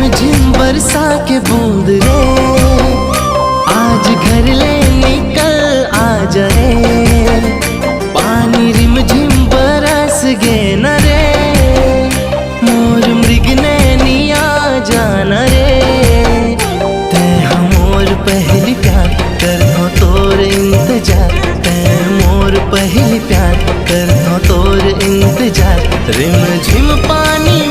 झिम बरसा के बूंद रे, आज घर ले निकल आज रे। पानी रिम झिम बरस गे न रे, मोर मृग ने निया जाना रे। ते मोर पहली प्यार करनो तोर इंतजार, ते मोर पहली प्यार करनो तोर इंतजार। रिम झिम पानी